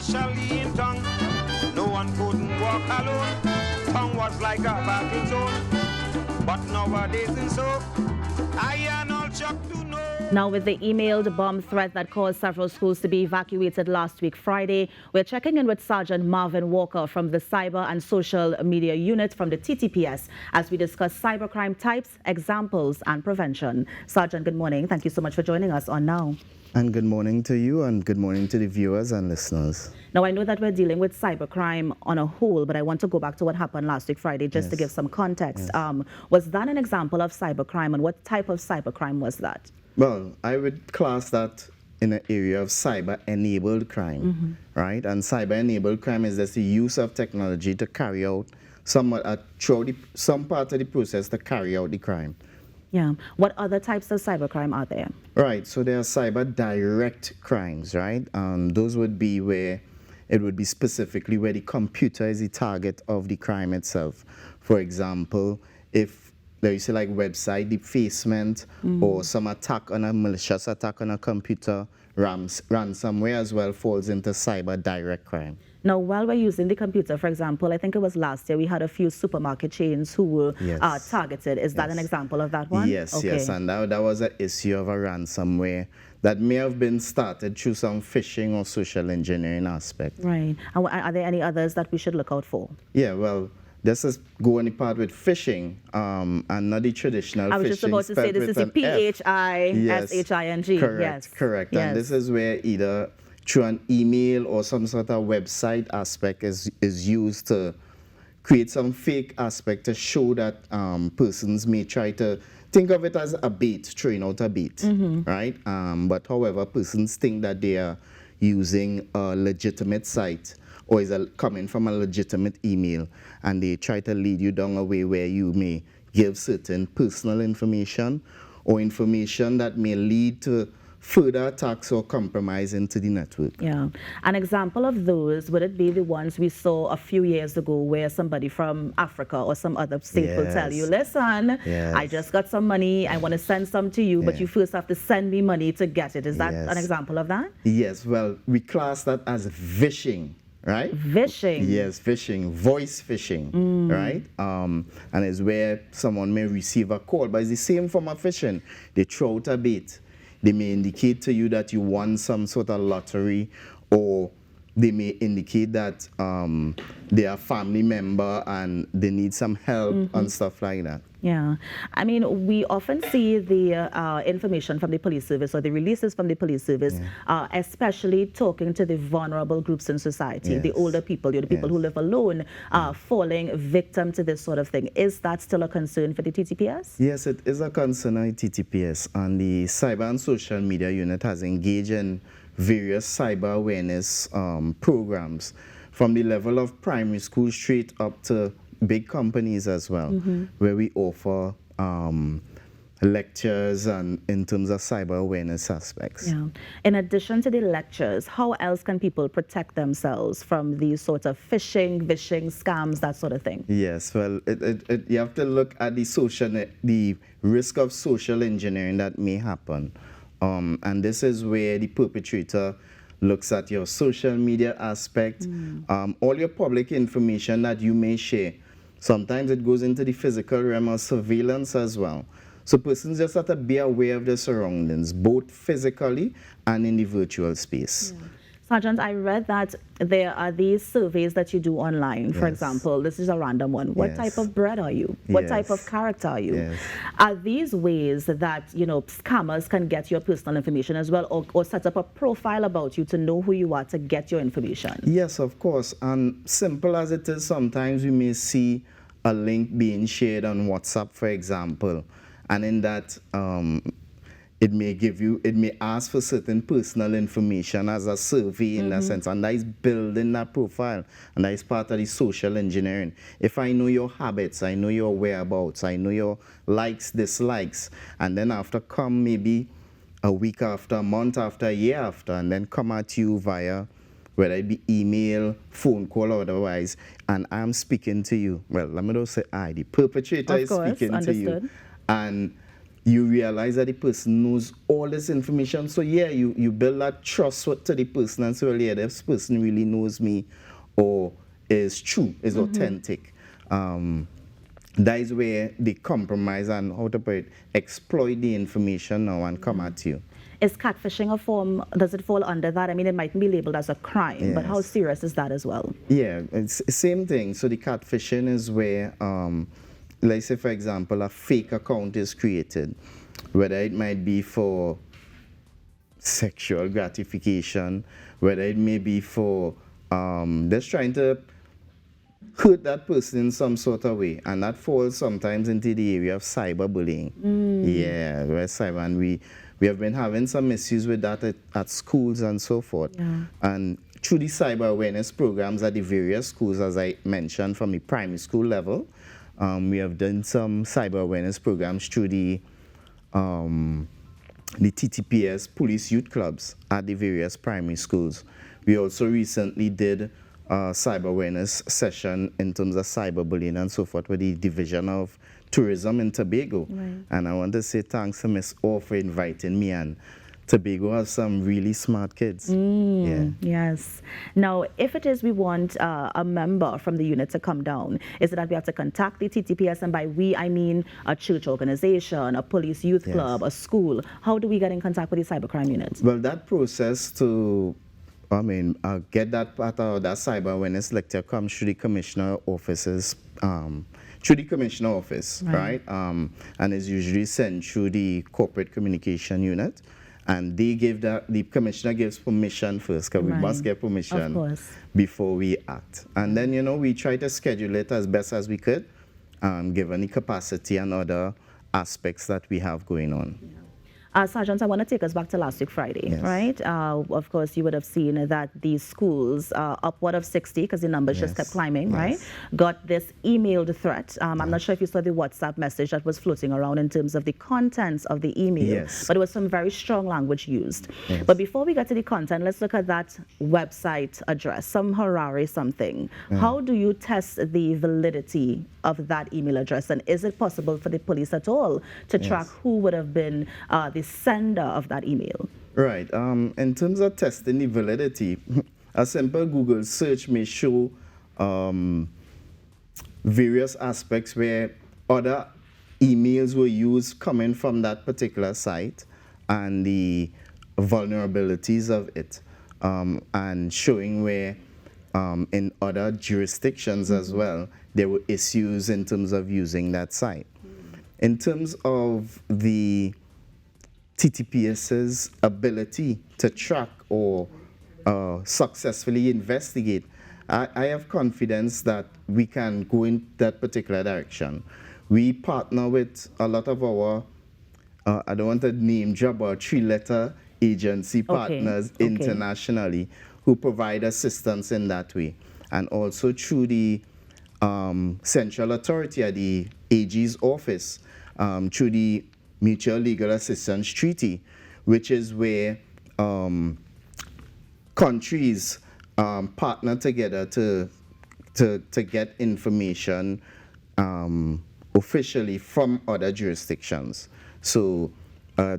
especially in tongue. No one couldn't walk alone. Tongue was like a battle zone. But nowadays and so, I am all shocked to know. Now, with the emailed bomb threat that caused several schools to be evacuated last week Friday, we're checking in with Sergeant Marvin Walker from the Cyber and Social Media Unit from the TTPS as we discuss cybercrime types, examples, and prevention. Sergeant, good morning. Thank you so much for joining us on Now. And good morning to you, and good morning to the viewers and listeners. Now, I know that we're dealing with cybercrime on a whole, but I want to go back to what happened last week Friday just to give some context. Was that an example of cybercrime, and what type of cybercrime was that? Well, I would class that in an area of cyber-enabled crime, right? And cyber-enabled crime is just the use of technology to carry out some part of the process to carry out the crime. Yeah. What other types of cybercrime are there? Right. So there are cyber direct crimes, right? Those would be where it would be specifically where the computer is the target of the crime itself. For example, if you say like website defacement or some attack on a malicious attack on a computer, ransomware as well falls into cyber direct crime. Now, while we're using the computer, for example, I think it was last year we had a few supermarket chains who were targeted. Is that an example of that one? Yes, yes, and that was an issue of a ransomware that may have been started through some phishing or social engineering aspect. Right. And are there any others that we should look out for? Yeah, well, this is going apart with phishing and not the traditional phishing. I was just about to say this is the P-H-I-S-H-I-N-G. Correct, correct. Yes. And this is where either through an email or some sort of website aspect is used to create some fake aspect to show that persons may try to think of it as a bait, throwing out a bait, right? But however, persons think that they are using a legitimate site or is coming from a legitimate email, and they try to lead you down a way where you may give certain personal information or information that may lead to further attacks or compromise into the network. Yeah. An example of those, would it be the ones we saw a few years ago where somebody from Africa or some other state will tell you, listen, I just got some money, I want to send some to you, but you first have to send me money to get it. Is that an example of that? Yes, well, we class that as phishing. Right? Phishing. Yes, phishing, voice phishing, right? And it's where someone may receive a call, but it's the same form of phishing. They throw out a bait. They may indicate to you that you won some sort of lottery, or they may indicate that they are a family member and they need some help and stuff like that. Yeah. I mean, we often see the information from the police service or the releases from the police service, especially talking to the vulnerable groups in society, the older people, the people who live alone, falling victim to this sort of thing. Is that still a concern for the TTPS? Yes, it is a concern at TTPS, and the Cyber and Social Media Unit has engaged in various cyber awareness programs from the level of primary school straight up to big companies as well, where we offer lectures and in terms of cyber awareness aspects. Yeah. In addition to the lectures, how else can people protect themselves from these sorts of phishing, scams, that sort of thing? Yes, well, you have to look at the risk of social engineering that may happen. And this is where the perpetrator looks at your social media aspect, all your public information that you may share. Sometimes it goes into the physical realm of surveillance as well. So persons just have to be aware of their surroundings, both physically and in the virtual space. Yeah. Sergeant, I read that there are these surveys that you do online. For example, this is a random one. What type of breed are you? What type of character are you? Are these ways that, you know, scammers can get your personal information as well, or set up a profile about you to know who you are to get your information? Yes, of course. And simple as it is, sometimes we may see a link being shared on WhatsApp, for example, and in that it may ask for certain personal information as a survey in that sense, and that is building that profile, and that is part of the social engineering. If I know your habits, I know your whereabouts, I know your likes, dislikes, and then after come maybe a week after, a month after, a year after, and then come at you via whether it be email, phone call, or otherwise, and I'm speaking to you. Well, let me just say the perpetrator is speaking to you. And you realize that the person knows all this information. So yeah, you build that trust to the person and say, well, yeah, this person really knows me or is true, is authentic. That is where they compromise and, how to put it, exploit the information now and come at you. Is catfishing a form, does it fall under that? I mean, it might be labeled as a crime, but how serious is that as well? Yeah, it's the same thing. So the catfishing is where, let's say, for example, a fake account is created, whether it might be for sexual gratification, whether it may be for just trying to hurt that person in some sort of way, and that falls sometimes into the area of cyberbullying. Yeah, where cyber, and we have been having some issues with that at schools and so forth. And through the cyber awareness programs at the various schools, as I mentioned, from the primary school level, we have done some cyber awareness programs through the TTPS police youth clubs at the various primary schools. We also recently did cyber awareness session in terms of cyberbullying and so forth with the Division of Tourism in Tobago. And I want to say thanks to Miss O for inviting me, and Tobago has some really smart kids. Yes. Now, if it is we want a member from the unit to come down, is it that we have to contact the TTPS? And by we, I mean a church organization, a police youth club, a school. How do we get in contact with the cybercrime unit? Well, that process to get that part of that cyber awareness lecture comes through the commissioner offices, through the commissioner office, right? And is usually sent through the corporate communication unit, and they give the commissioner gives permission first, because we must get permission before we act. And then, you know, we try to schedule it as best as we could, given the capacity and other aspects that we have going on. Sergeant, I want to take us back to last week Friday, right? Of course, you would have seen that these schools, upward of 60, because the numbers just kept climbing, right? Got this emailed threat. I'm not sure if you saw the WhatsApp message that was floating around in terms of the contents of the email, but it was some very strong language used. But before we get to the content, let's look at that website address, some Harare something. How do you test the validity of that email address? And is it possible for the police at all to track who would have been the sender of that email? Right. In terms of testing the validity, a simple Google search may show various aspects where other emails were used coming from that particular site and the vulnerabilities of it, and showing where in other jurisdictions as well there were issues in terms of using that site. In terms of the TTPS's ability to track or successfully investigate, I have confidence that we can go in that particular direction. We partner with a lot of our, I don't want to name drop, our three-letter agency partners internationally who provide assistance in that way. And also through the central authority at the AG's office, through the Mutual Legal Assistance Treaty, which is where countries partner together to get information officially from other jurisdictions. So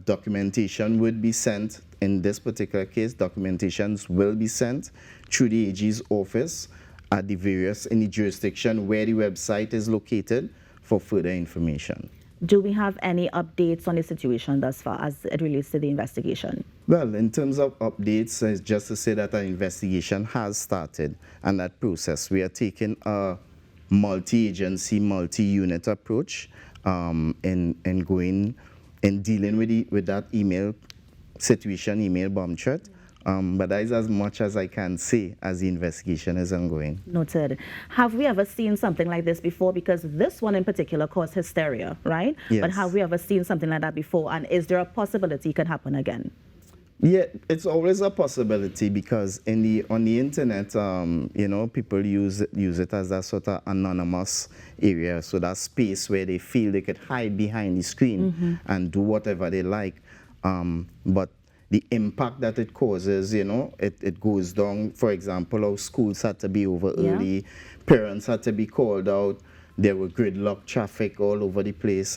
documentation would be sent. In this particular case, documentations will be sent through the AG's office at the various, in the jurisdiction where the website is located for further information. Do we have any updates on the situation thus far as it relates to the investigation? Well, in terms of updates, it's just to say that our investigation has started, and that process, we are taking a multi-agency, multi-unit approach in dealing with that email situation, email bomb threat. But that is as much as I can say as the investigation is ongoing. Noted. Have we ever seen something like this before? Because this one in particular caused hysteria, right? But have we ever seen something like that before? And is there a possibility it can happen again? Yeah, it's always a possibility, because on the internet, you know, people use it as that sort of anonymous area, so that space where they feel they could hide behind the screen and do whatever they like. But the impact that it causes, you know, it goes down. For example, our schools had to be over early, parents had to be called out, there were gridlock traffic all over the place.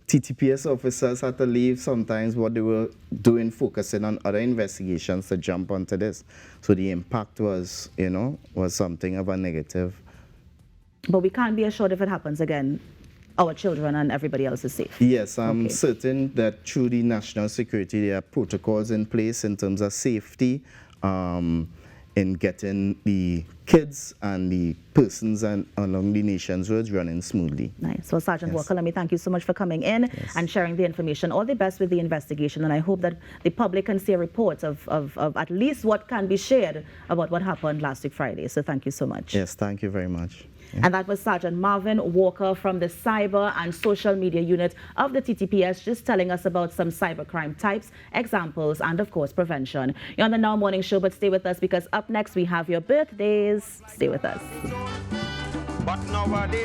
TTPS officers had to leave sometimes what they were doing, focusing on other investigations to jump onto this. So the impact was, was something of a negative. But we can't be assured if it happens again, our children and everybody else is safe. Yes, I'm certain that through the national security, there are protocols in place in terms of safety, in getting the kids and the persons and along the nation's roads running smoothly. Nice. Well, Sergeant Walker, let me thank you so much for coming in and sharing the information. All the best with the investigation, and I hope that the public can see a report of at least what can be shared about what happened last week Friday. So thank you so much. Yes, thank you very much. And that was Sergeant Marvin Walker from the Cyber and Social Media Unit of the TTPS, just telling us about some cybercrime types, examples, and of course, prevention. You're on the Now Morning Show, but stay with us because up next we have your birthdays. Stay with us. But nowadays